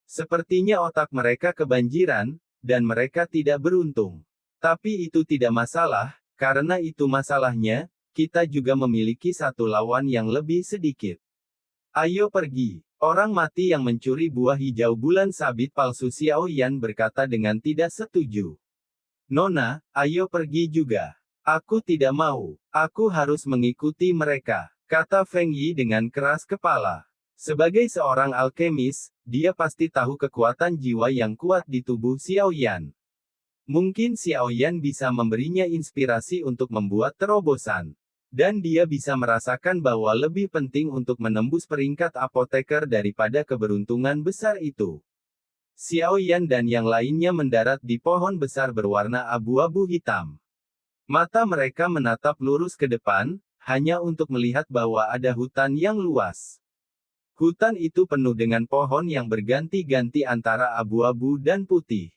Sepertinya otak mereka kebanjiran, dan mereka tidak beruntung. Tapi itu tidak masalah, karena itu masalahnya, kita juga memiliki satu lawan yang lebih sedikit. Ayo pergi. Orang mati yang mencuri buah hijau bulan sabit palsu Xiao Yan berkata dengan tidak setuju. Nona, ayo pergi juga. Aku tidak mau. Aku harus mengikuti mereka, kata Feng Yi dengan keras kepala. Sebagai seorang alkemis, dia pasti tahu kekuatan jiwa yang kuat di tubuh Xiao Yan. Mungkin Xiao Yan bisa memberinya inspirasi untuk membuat terobosan. Dan dia bisa merasakan bahwa lebih penting untuk menembus peringkat apoteker daripada keberuntungan besar itu. Xiao Yan dan yang lainnya mendarat di pohon besar berwarna abu-abu hitam. Mata mereka menatap lurus ke depan, hanya untuk melihat bahwa ada hutan yang luas. Hutan itu penuh dengan pohon yang berganti-ganti antara abu-abu dan putih.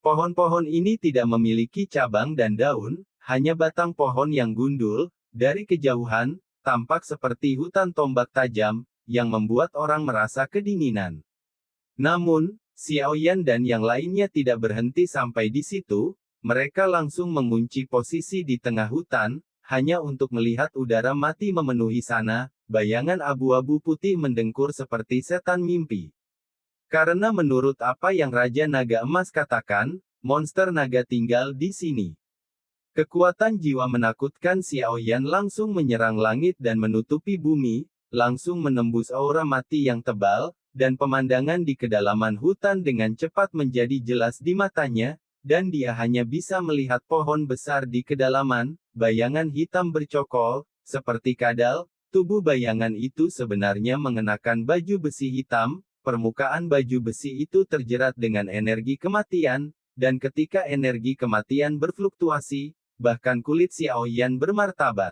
Pohon-pohon ini tidak memiliki cabang dan daun, hanya batang pohon yang gundul. Dari kejauhan, tampak seperti hutan tombak tajam, yang membuat orang merasa kedinginan. Namun, Xiao Yan dan yang lainnya tidak berhenti sampai di situ, mereka langsung mengunci posisi di tengah hutan, hanya untuk melihat udara mati memenuhi sana, bayangan abu-abu putih mendengkur seperti setan mimpi. Karena menurut apa yang Raja Naga Emas katakan, monster naga tinggal di sini. Kekuatan jiwa menakutkan Xiao Yan langsung menyerang langit dan menutupi bumi, langsung menembus aura mati yang tebal, dan pemandangan di kedalaman hutan dengan cepat menjadi jelas di matanya, dan dia hanya bisa melihat pohon besar di kedalaman, bayangan hitam bercokol, seperti kadal, tubuh bayangan itu sebenarnya mengenakan baju besi hitam, permukaan baju besi itu terjerat dengan energi kematian, dan ketika energi kematian berfluktuasi, bahkan kulit Xiao Yan bermartabat.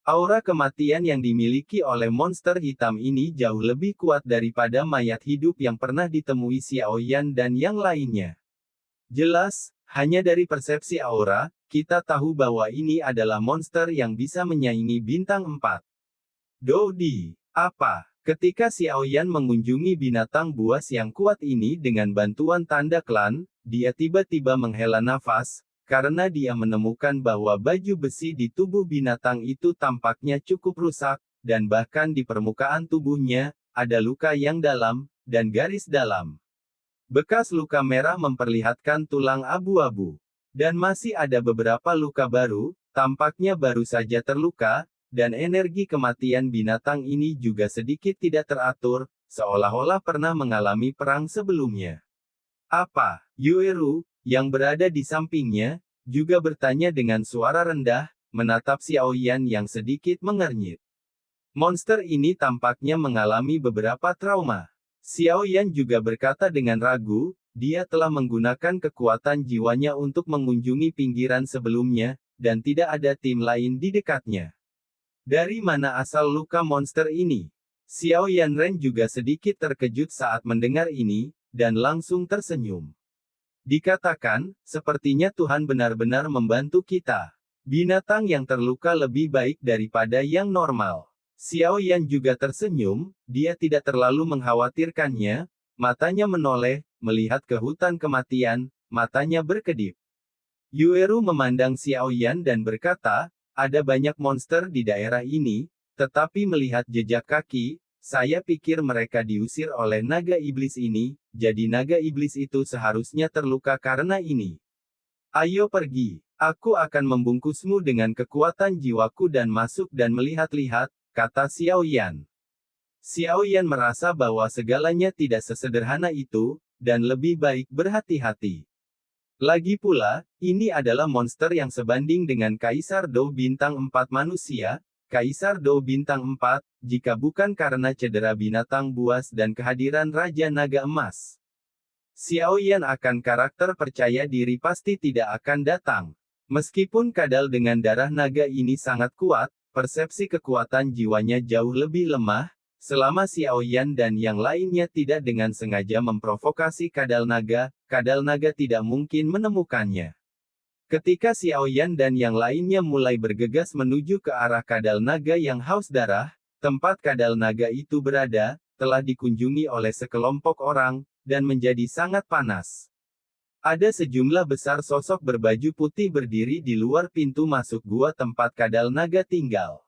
Aura kematian yang dimiliki oleh monster hitam ini jauh lebih kuat daripada mayat hidup yang pernah ditemui Xiao Yan dan yang lainnya. Jelas, hanya dari persepsi aura, kita tahu bahwa ini adalah monster yang bisa menyaingi bintang 4. Dodi, apa? Ketika Xiao Yan mengunjungi binatang buas yang kuat ini dengan bantuan tanda klan, dia tiba-tiba menghela nafas, karena dia menemukan bahwa baju besi di tubuh binatang itu tampaknya cukup rusak, dan bahkan di permukaan tubuhnya, ada luka yang dalam, dan garis dalam. Bekas luka merah memperlihatkan tulang abu-abu. Dan masih ada beberapa luka baru, tampaknya baru saja terluka, dan energi kematian binatang ini juga sedikit tidak teratur, seolah-olah pernah mengalami perang sebelumnya. Apa? Yueru, yang berada di sampingnya, juga bertanya dengan suara rendah, menatap Xiao Yan yang sedikit mengernyit. Monster ini tampaknya mengalami beberapa trauma. Xiao Yan juga berkata dengan ragu, dia telah menggunakan kekuatan jiwanya untuk mengunjungi pinggiran sebelumnya, dan tidak ada tim lain di dekatnya. Dari mana asal luka monster ini? Xiao Yan Ren juga sedikit terkejut saat mendengar ini, dan langsung tersenyum. Dikatakan, sepertinya Tuhan benar-benar membantu kita. Binatang yang terluka lebih baik daripada yang normal. Xiao Yan juga tersenyum, dia tidak terlalu mengkhawatirkannya, matanya menoleh, melihat ke hutan kematian, matanya berkedip. Yueru memandang Xiao Yan dan berkata, ada banyak monster di daerah ini, tetapi melihat jejak kaki, saya pikir mereka diusir oleh naga iblis ini, jadi naga iblis itu seharusnya terluka karena ini. Ayo pergi, aku akan membungkusmu dengan kekuatan jiwaku dan masuk dan melihat-lihat, kata Xiao Yan. Xiao Yan merasa bahwa segalanya tidak sesederhana itu, dan lebih baik berhati-hati. Lagi pula, ini adalah monster yang sebanding dengan Kaisar Dou Bintang 4 manusia, Kaisar Dou Bintang 4, jika bukan karena cedera binatang buas dan kehadiran Raja Naga Emas. Xiao Yan akan karakter percaya diri pasti tidak akan datang. Meskipun kadal dengan darah naga ini sangat kuat, persepsi kekuatan jiwanya jauh lebih lemah, selama Xiao Yan dan yang lainnya tidak dengan sengaja memprovokasi kadal naga tidak mungkin menemukannya. Ketika Xiao Yan dan yang lainnya mulai bergegas menuju ke arah kadal naga yang haus darah, tempat kadal naga itu berada, telah dikunjungi oleh sekelompok orang, dan menjadi sangat panas. Ada sejumlah besar sosok berbaju putih berdiri di luar pintu masuk gua tempat kadal naga tinggal.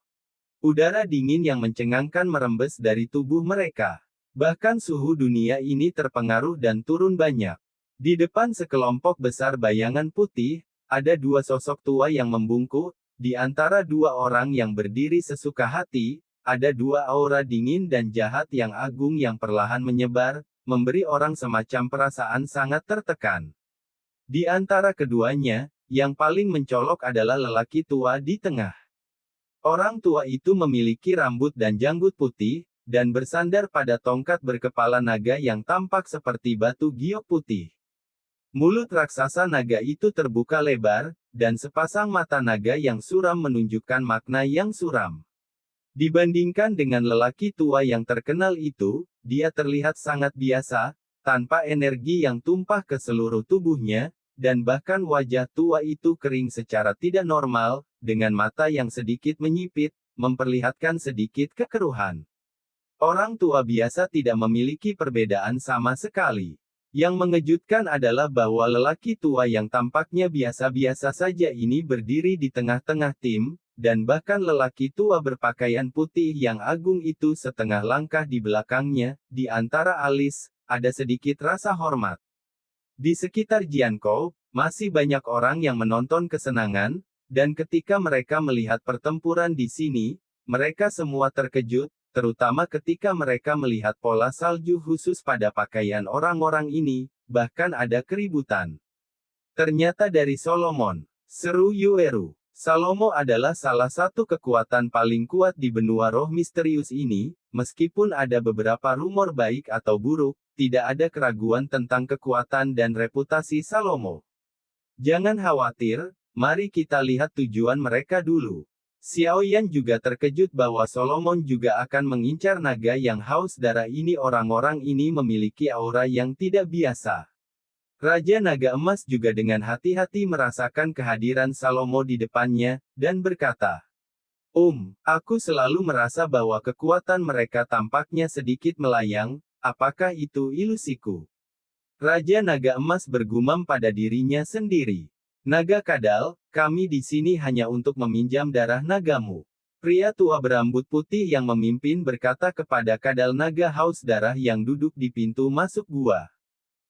Udara dingin yang mencengangkan merembes dari tubuh mereka. Bahkan suhu dunia ini terpengaruh dan turun banyak. Di depan sekelompok besar bayangan putih, ada dua sosok tua yang membungkuk. Di antara dua orang yang berdiri sesuka hati, ada dua aura dingin dan jahat yang agung yang perlahan menyebar, memberi orang semacam perasaan sangat tertekan. Di antara keduanya, yang paling mencolok adalah lelaki tua di tengah. Orang tua itu memiliki rambut dan janggut putih, dan bersandar pada tongkat berkepala naga yang tampak seperti batu giok putih. Mulut raksasa naga itu terbuka lebar, dan sepasang mata naga yang suram menunjukkan makna yang suram. Dibandingkan dengan lelaki tua yang terkenal itu, dia terlihat sangat biasa, tanpa energi yang tumpah ke seluruh tubuhnya, dan bahkan wajah tua itu kering secara tidak normal, dengan mata yang sedikit menyipit, memperlihatkan sedikit kekeruhan. Orang tua biasa tidak memiliki perbedaan sama sekali. Yang mengejutkan adalah bahwa lelaki tua yang tampaknya biasa-biasa saja ini berdiri di tengah-tengah tim, dan bahkan lelaki tua berpakaian putih yang agung itu setengah langkah di belakangnya, di antara alis, ada sedikit rasa hormat. Di sekitar Jiankou, masih banyak orang yang menonton kesenangan, dan ketika mereka melihat pertempuran di sini, mereka semua terkejut, terutama ketika mereka melihat pola salju khusus pada pakaian orang-orang ini, bahkan ada keributan. Ternyata dari Solomon, seru Yueru. Salomo adalah salah satu kekuatan paling kuat di benua roh misterius ini, meskipun ada beberapa rumor baik atau buruk, tidak ada keraguan tentang kekuatan dan reputasi Salomo. Jangan khawatir, mari kita lihat tujuan mereka dulu. Xiaoyan juga terkejut bahwa Solomon juga akan mengincar naga yang haus darah ini. Orang-orang ini memiliki aura yang tidak biasa. Raja Naga Emas juga dengan hati-hati merasakan kehadiran Salomo di depannya, dan berkata, aku selalu merasa bahwa kekuatan mereka tampaknya sedikit melayang, apakah itu ilusiku? Raja Naga Emas bergumam pada dirinya sendiri. Naga Kadal, kami di sini hanya untuk meminjam darah nagamu. Pria tua berambut putih yang memimpin berkata kepada Kadal Naga haus darah yang duduk di pintu masuk gua.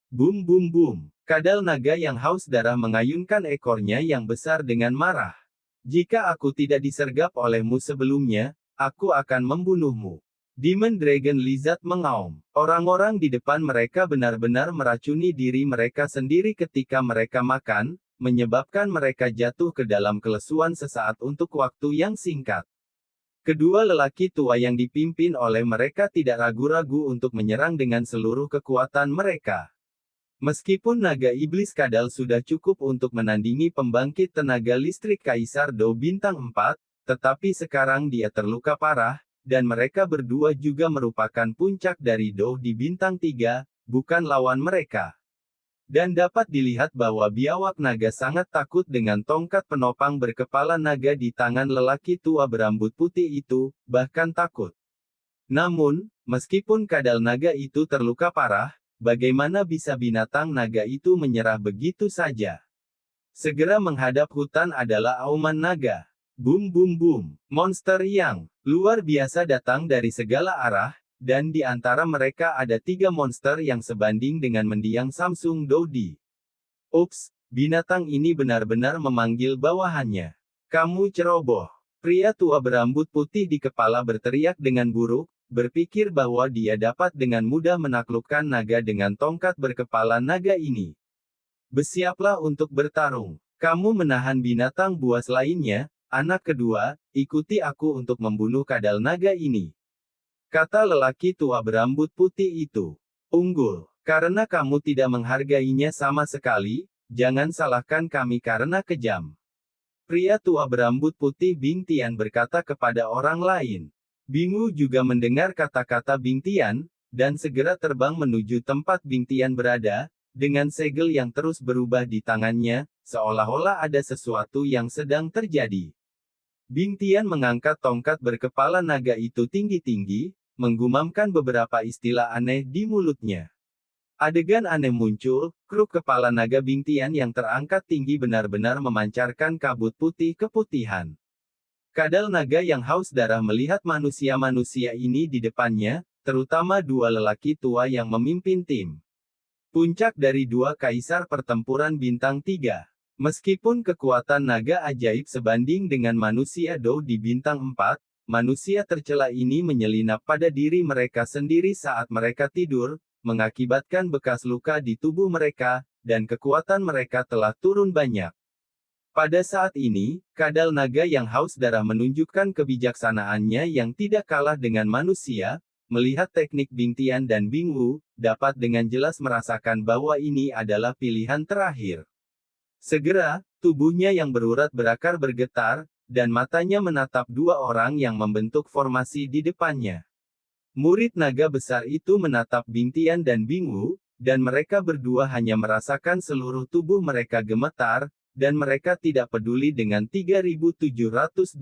Bum bum bum. Kadal naga yang haus darah mengayunkan ekornya yang besar dengan marah. Jika aku tidak disergap olehmu sebelumnya, aku akan membunuhmu. Demon Dragon Lizard mengaum. Orang-orang di depan mereka benar-benar meracuni diri mereka sendiri ketika mereka makan, menyebabkan mereka jatuh ke dalam kelesuan sesaat untuk waktu yang singkat. Kedua lelaki tua yang dipimpin oleh mereka tidak ragu-ragu untuk menyerang dengan seluruh kekuatan mereka. Meskipun naga iblis kadal sudah cukup untuk menandingi pembangkit tenaga listrik Kaisar Dou Bintang 4, tetapi sekarang dia terluka parah, dan mereka berdua juga merupakan puncak dari Dou di Bintang 3, bukan lawan mereka. Dan dapat dilihat bahwa biawak naga sangat takut dengan tongkat penopang berkepala naga di tangan lelaki tua berambut putih itu, bahkan takut. Namun, meskipun kadal naga itu terluka parah, bagaimana bisa binatang naga itu menyerah begitu saja? Segera menghadap hutan adalah auman naga. Bum bum bum. Monster yang luar biasa datang dari segala arah, dan di antara mereka ada 3 monster yang sebanding dengan mendiang Samsung Dodi. Ups, binatang ini benar-benar memanggil bawahannya. Kamu ceroboh. Pria tua berambut putih di kepala berteriak dengan buruk, berpikir bahwa dia dapat dengan mudah menaklukkan naga dengan tongkat berkepala naga ini. Bersiaplah untuk bertarung. Kamu menahan binatang buas lainnya, anak kedua, ikuti aku untuk membunuh kadal naga ini. Kata lelaki tua berambut putih itu. Unggul. Karena kamu tidak menghargainya sama sekali, jangan salahkan kami karena kejam. Pria tua berambut putih Bing Tian berkata kepada orang lain. Bingu juga mendengar kata-kata Bing Tian, dan segera terbang menuju tempat Bing Tian berada, dengan segel yang terus berubah di tangannya, seolah-olah ada sesuatu yang sedang terjadi. Bing Tian mengangkat tongkat berkepala naga itu tinggi-tinggi, menggumamkan beberapa istilah aneh di mulutnya. Adegan aneh muncul, kruk kepala naga Bingtian yang terangkat tinggi benar-benar memancarkan kabut putih keputihan. Kadal naga yang haus darah melihat manusia-manusia ini di depannya, terutama dua lelaki tua yang memimpin tim. Puncak dari dua kaisar pertempuran bintang 3. Meskipun kekuatan naga ajaib sebanding dengan manusia Do di bintang 4, manusia tercela ini menyelinap pada diri mereka sendiri saat mereka tidur, mengakibatkan bekas luka di tubuh mereka, dan kekuatan mereka telah turun banyak. Pada saat ini, kadal naga yang haus darah menunjukkan kebijaksanaannya yang tidak kalah dengan manusia, melihat teknik Bingtian dan Bingwu, dapat dengan jelas merasakan bahwa ini adalah pilihan terakhir. Segera, tubuhnya yang berurat berakar bergetar, dan matanya menatap dua orang yang membentuk formasi di depannya. Murid naga besar itu menatap Bingtian dan Bingwu, dan mereka berdua hanya merasakan seluruh tubuh mereka gemetar, dan mereka tidak peduli dengan 3721,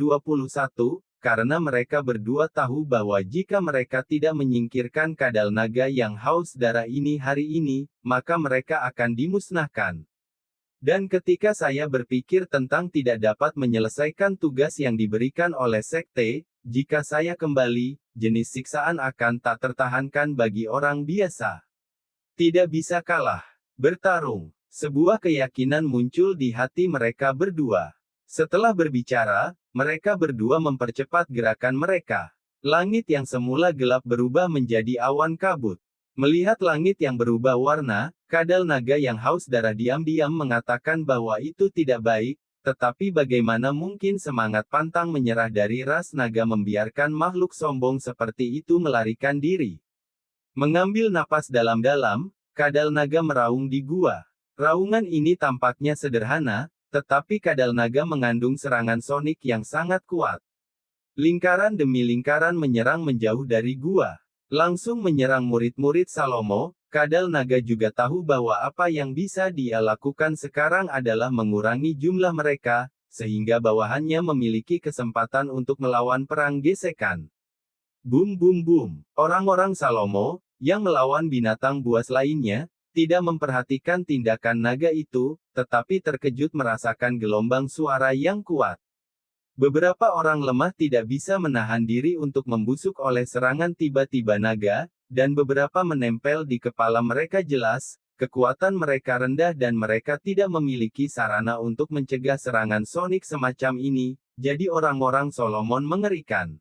karena mereka berdua tahu bahwa jika mereka tidak menyingkirkan kadal naga yang haus darah ini hari ini, maka mereka akan dimusnahkan. Dan ketika saya berpikir tentang tidak dapat menyelesaikan tugas yang diberikan oleh sekte, jika saya kembali, jenis siksaan akan tak tertahankan bagi orang biasa. Tidak bisa kalah. Bertarung. Sebuah keyakinan muncul di hati mereka berdua. Setelah berbicara, mereka berdua mempercepat gerakan mereka. Langit yang semula gelap berubah menjadi awan kabut. Melihat langit yang berubah warna, kadal naga yang haus darah diam-diam mengatakan bahwa itu tidak baik, tetapi bagaimana mungkin semangat pantang menyerah dari ras naga membiarkan makhluk sombong seperti itu melarikan diri. Mengambil napas dalam-dalam, kadal naga meraung di gua. Raungan ini tampaknya sederhana, tetapi kadal naga mengandung serangan sonik yang sangat kuat. Lingkaran demi lingkaran menyerang menjauh dari gua. Langsung menyerang murid-murid Salomo, kadal naga juga tahu bahwa apa yang bisa dia lakukan sekarang adalah mengurangi jumlah mereka, sehingga bawahannya memiliki kesempatan untuk melawan perang gesekan. Boom boom boom. Orang-orang Salomo, yang melawan binatang buas lainnya, tidak memperhatikan tindakan naga itu, tetapi terkejut merasakan gelombang suara yang kuat. Beberapa orang lemah tidak bisa menahan diri untuk membusuk oleh serangan tiba-tiba naga, dan beberapa menempel di kepala mereka jelas, kekuatan mereka rendah dan mereka tidak memiliki sarana untuk mencegah serangan sonik semacam ini, jadi orang-orang Solomon mengerikan.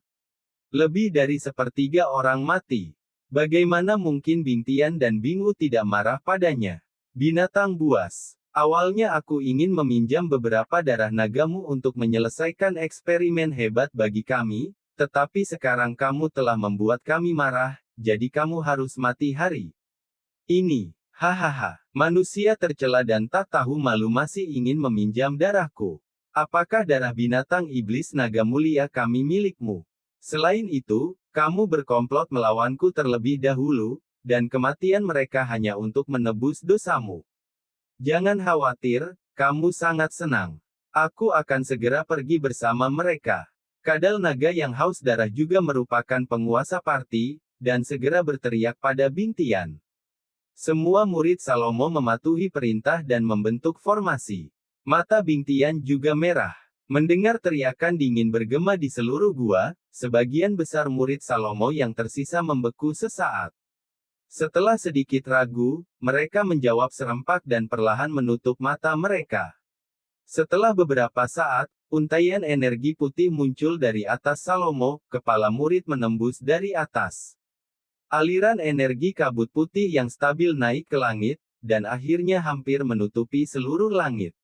Lebih dari sepertiga orang mati. Bagaimana mungkin Bingtian dan Bingwu tidak marah padanya? Binatang buas. Awalnya aku ingin meminjam beberapa darah nagamu untuk menyelesaikan eksperimen hebat bagi kami, tetapi sekarang kamu telah membuat kami marah, jadi kamu harus mati hari ini. Hahaha. Manusia tercela dan tak tahu malu masih ingin meminjam darahku. Apakah darah binatang iblis naga mulia kami milikmu? Selain itu, kamu berkomplot melawanku terlebih dahulu, dan kematian mereka hanya untuk menebus dosamu. Jangan khawatir, kamu sangat senang. Aku akan segera pergi bersama mereka. Kadal naga yang haus darah juga merupakan penguasa parti, dan segera berteriak pada Bingtian. Semua murid Salomo mematuhi perintah dan membentuk formasi. Mata Bingtian juga merah. Mendengar teriakan dingin bergema di seluruh gua, sebagian besar murid Salomo yang tersisa membeku sesaat. Setelah sedikit ragu, mereka menjawab serempak dan perlahan menutup mata mereka. Setelah beberapa saat, untaian energi putih muncul dari atas Salomo, kepala murid menembus dari atas. Aliran energi kabut putih yang stabil naik ke langit, dan akhirnya hampir menutupi seluruh langit.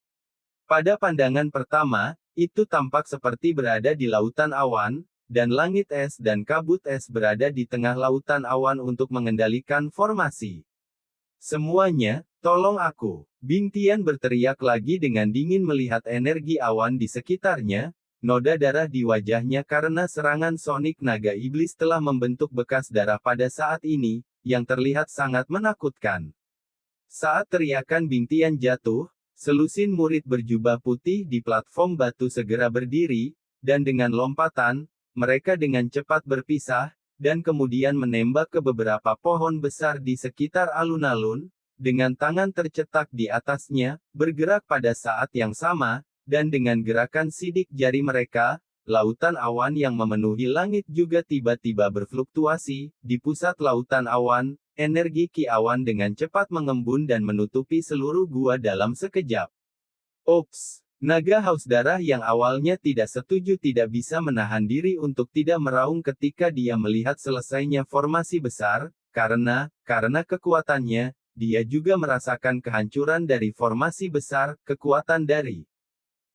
Pada pandangan pertama, itu tampak seperti berada di lautan awan, dan langit es dan kabut es berada di tengah lautan awan untuk mengendalikan formasi. Semuanya, tolong aku. Bingtian berteriak lagi dengan dingin melihat energi awan di sekitarnya, noda darah di wajahnya karena serangan sonik naga iblis telah membentuk bekas darah pada saat ini, yang terlihat sangat menakutkan. Saat teriakan Bingtian jatuh, selusin murid berjubah putih di platform batu segera berdiri, dan dengan lompatan, mereka dengan cepat berpisah, dan kemudian menembak ke beberapa pohon besar di sekitar alun-alun, dengan tangan tercetak di atasnya, bergerak pada saat yang sama, dan dengan gerakan sidik jari mereka, lautan awan yang memenuhi langit juga tiba-tiba berfluktuasi. Di pusat lautan awan, energi ki awan dengan cepat mengembun dan menutupi seluruh gua dalam sekejap. Ops! Naga haus darah yang awalnya tidak setuju tidak bisa menahan diri untuk tidak meraung ketika dia melihat selesainya formasi besar, karena kekuatannya, dia juga merasakan kehancuran dari formasi besar, kekuatan dari.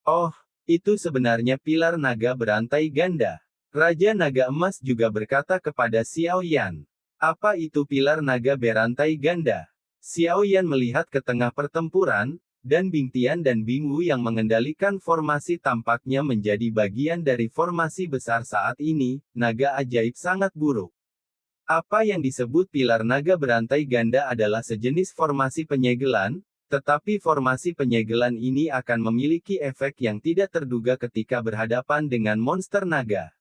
Oh, itu sebenarnya pilar naga berantai ganda. Raja Naga Emas juga berkata kepada Xiao Yan. Apa itu pilar naga berantai ganda? Xiao Yan melihat ke tengah pertempuran, dan Bing Tian dan Bing Wu yang mengendalikan formasi tampaknya menjadi bagian dari formasi besar saat ini. Naga ajaib sangat buruk. Apa yang disebut pilar naga berantai ganda adalah sejenis formasi penyegelan, tetapi formasi penyegelan ini akan memiliki efek yang tidak terduga ketika berhadapan dengan monster naga.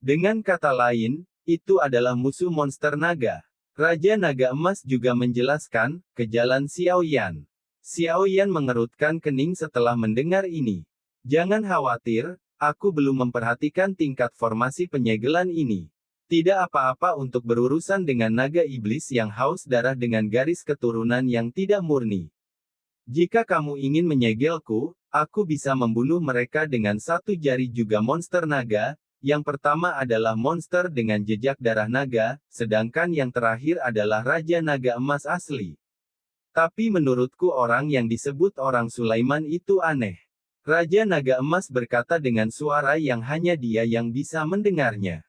Dengan kata lain, itu adalah musuh monster naga. Raja Naga Emas juga menjelaskan, ke jalan Xiao Yan. Xiao Yan mengerutkan kening setelah mendengar ini. Jangan khawatir, aku belum memperhatikan tingkat formasi penyegelan ini. Tidak apa-apa untuk berurusan dengan naga iblis yang haus darah dengan garis keturunan yang tidak murni. Jika kamu ingin menyegelku, aku bisa membunuh mereka dengan satu jari juga monster naga. Yang pertama adalah monster dengan jejak darah naga, sedangkan yang terakhir adalah Raja Naga Emas asli. Tapi menurutku orang yang disebut orang Sulaiman itu aneh. Raja Naga Emas berkata dengan suara yang hanya dia yang bisa mendengarnya.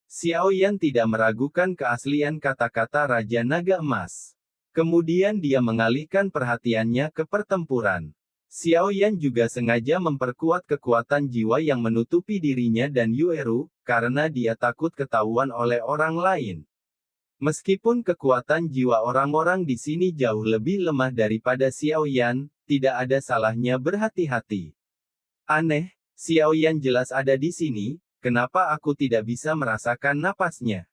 Xiao Yan tidak meragukan keaslian kata-kata Raja Naga Emas. Kemudian dia mengalihkan perhatiannya ke pertempuran. Xiao Yan juga sengaja memperkuat kekuatan jiwa yang menutupi dirinya dan Yueru, karena dia takut ketahuan oleh orang lain. Meskipun kekuatan jiwa orang-orang di sini jauh lebih lemah daripada Xiao Yan, tidak ada salahnya berhati-hati. Aneh, Xiao Yan jelas ada di sini, kenapa aku tidak bisa merasakan napasnya?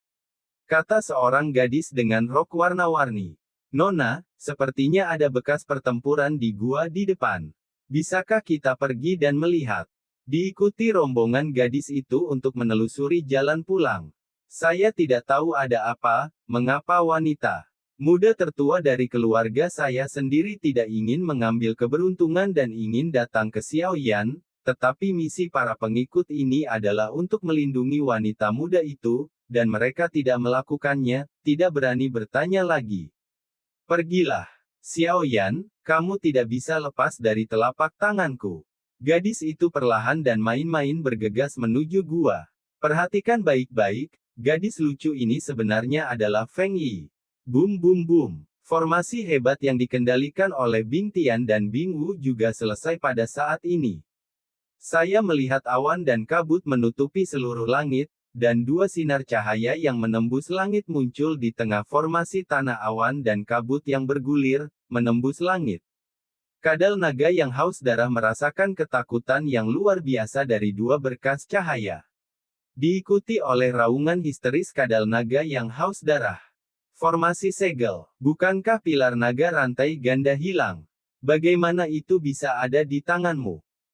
Kata seorang gadis dengan rok warna-warni. Nona, sepertinya ada bekas pertempuran di gua di depan. Bisakah kita pergi dan melihat? Diikuti rombongan gadis itu untuk menelusuri jalan pulang. Saya tidak tahu ada apa, mengapa wanita muda tertua dari keluarga saya sendiri tidak ingin mengambil keberuntungan dan ingin datang ke Xiao Yan, tetapi misi para pengikut ini adalah untuk melindungi wanita muda itu, dan mereka tidak melakukannya, tidak berani bertanya lagi. Pergilah. Xiao Yan, kamu tidak bisa lepas dari telapak tanganku. Gadis itu perlahan dan main-main bergegas menuju gua. Perhatikan baik-baik. Gadis lucu ini sebenarnya adalah Feng Yi. Boom boom boom. Formasi hebat yang dikendalikan oleh Bing Tian dan Bing Wu juga selesai pada saat ini. Saya melihat awan dan kabut menutupi seluruh langit, dan dua sinar cahaya yang menembus langit muncul di tengah formasi tanah awan dan kabut yang bergulir, menembus langit. Kadal naga yang haus darah merasakan ketakutan yang luar biasa dari dua berkas cahaya. Diikuti oleh raungan histeris kadal naga yang haus darah. Formasi segel. Bukankah pilar naga rantai ganda hilang? Bagaimana itu bisa ada di tanganmu?